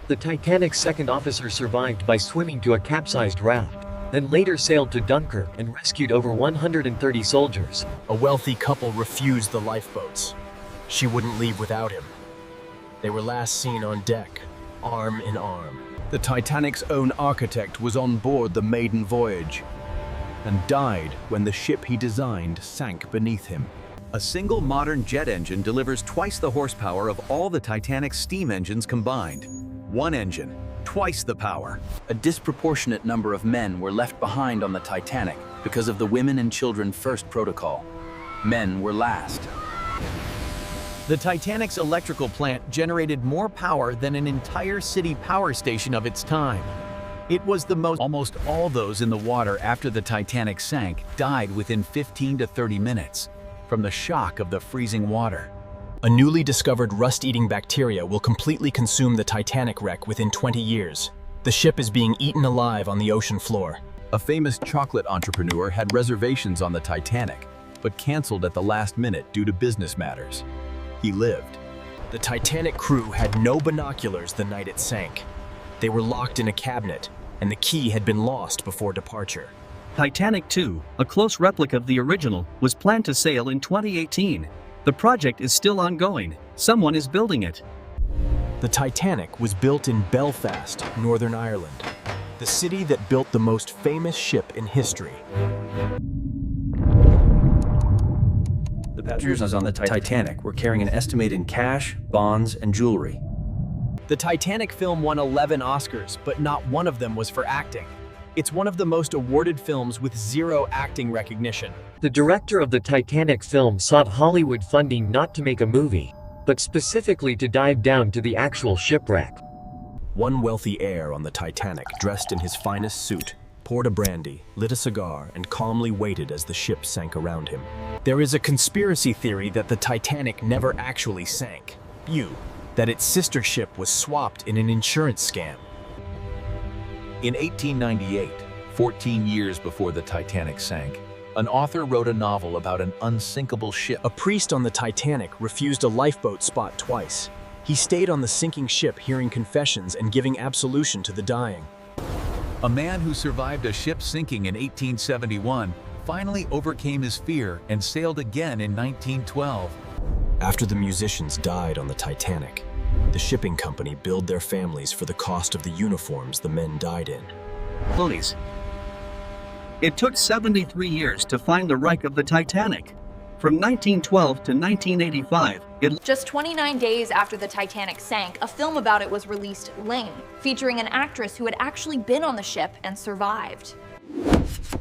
The Titanic's second officer survived by swimming to a capsized raft, then later sailed to Dunkirk and rescued over 130 soldiers. A wealthy couple refused the lifeboats. She wouldn't leave without him. They were last seen on deck, arm in arm. The Titanic's own architect was on board the maiden voyage and died when the ship he designed sank beneath him. A single modern jet engine delivers twice the horsepower of all the Titanic's steam engines combined. One engine, twice the power. A disproportionate number of men were left behind on the Titanic because of the women and children first protocol. Men were last. The Titanic's electrical plant generated more power than an entire city power station of its time. It was the most. Almost all those in the water after the Titanic sank died within 15 to 30 minutes from the shock of the freezing water. A newly discovered rust-eating bacteria will completely consume the Titanic wreck within 20 years. The ship is being eaten alive on the ocean floor. A famous chocolate entrepreneur had reservations on the Titanic, but canceled at the last minute due to business matters. He lived. The Titanic crew had no binoculars the night it sank. They were locked in a cabinet, and the key had been lost before departure. Titanic 2, a close replica of the original, was planned to sail in 2018. The project is still ongoing. Someone is building it. The Titanic was built in Belfast, Northern Ireland, the city that built the most famous ship in history. The passengers on the Titanic were carrying an estimate in cash, bonds, and jewelry. The Titanic film won 11 Oscars, but not one of them was for acting. It's one of the most awarded films with zero acting recognition. The director of the Titanic film sought Hollywood funding not to make a movie, but specifically to dive down to the actual shipwreck. One wealthy heir on the Titanic, dressed in his finest suit, poured a brandy, lit a cigar, and calmly waited as the ship sank around him. There is a conspiracy theory that the Titanic never actually sank. That its sister ship was swapped in an insurance scam. In 1898, 14 years before the Titanic sank, an author wrote a novel about an unsinkable ship. A priest on the Titanic refused a lifeboat spot twice. He stayed on the sinking ship hearing confessions and giving absolution to the dying. A man who survived a ship sinking in 1871 finally overcame his fear and sailed again in 1912. After the musicians died on the Titanic, the shipping company billed their families for the cost of the uniforms the men died in. Police. It took 73 years to find the wreck of the Titanic. From 1912 to 1985, Just 29 days after the Titanic sank, a film about it was released, Lane, featuring an actress who had actually been on the ship and survived.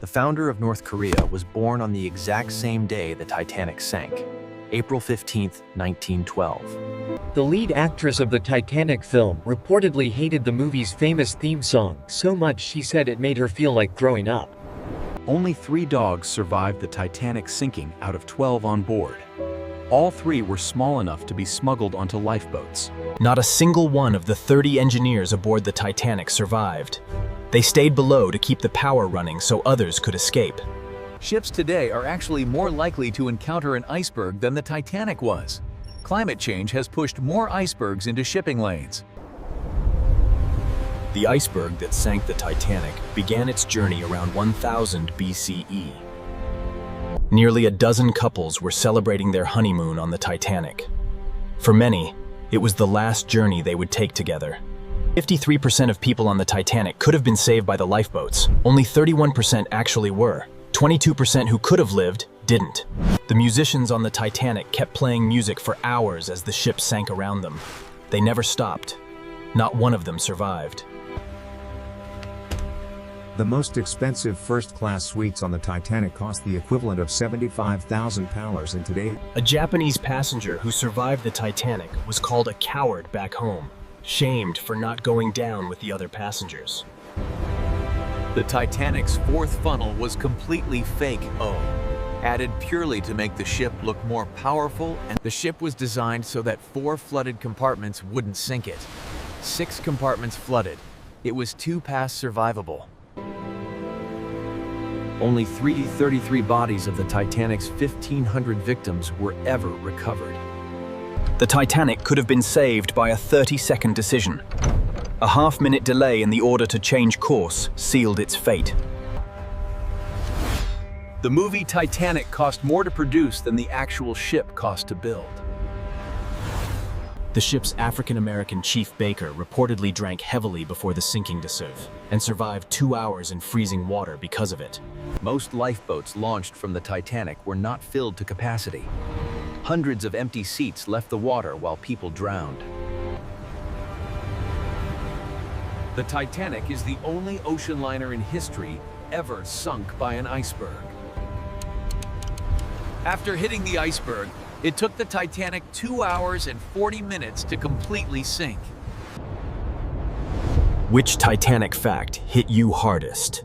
The founder of North Korea was born on the exact same day the Titanic sank, April 15, 1912. The lead actress of the Titanic film reportedly hated the movie's famous theme song so much she said it made her feel like throwing up. Only 3 dogs survived the Titanic sinking out of 12 on board. All 3 were small enough to be smuggled onto lifeboats. Not a single one of the 30 engineers aboard the Titanic survived. They stayed below to keep the power running so others could escape. Ships today are actually more likely to encounter an iceberg than the Titanic was. Climate change has pushed more icebergs into shipping lanes. The iceberg that sank the Titanic began its journey around 1000 BCE. Nearly a dozen couples were celebrating their honeymoon on the Titanic. For many, it was the last journey they would take together. 53% of people on the Titanic could have been saved by the lifeboats. Only 31% actually were. 22% who could have lived didn't. The musicians on the Titanic kept playing music for hours as the ship sank around them. They never stopped. Not one of them survived. The most expensive first-class suites on the Titanic cost the equivalent of $75,000 in today. A Japanese passenger who survived the Titanic was called a coward back home, shamed for not going down with the other passengers. The Titanic's 4th funnel was completely fake, added purely to make the ship look more powerful, and the ship was designed so that 4 flooded compartments wouldn't sink it. 6 compartments flooded. It was too past survivable. Only 33 bodies of the Titanic's 1,500 victims were ever recovered. The Titanic could have been saved by a 30-second decision. A half-minute delay in the order to change course sealed its fate. The movie Titanic cost more to produce than the actual ship cost to build. The ship's African-American chief baker reportedly drank heavily before the sinking to serve, and survived 2 hours in freezing water because of it. Most lifeboats launched from the Titanic were not filled to capacity. Hundreds of empty seats left the water while people drowned. The Titanic is the only ocean liner in history ever sunk by an iceberg. After hitting the iceberg, it took the Titanic 2 hours and 40 minutes to completely sink. Which Titanic fact hit you hardest?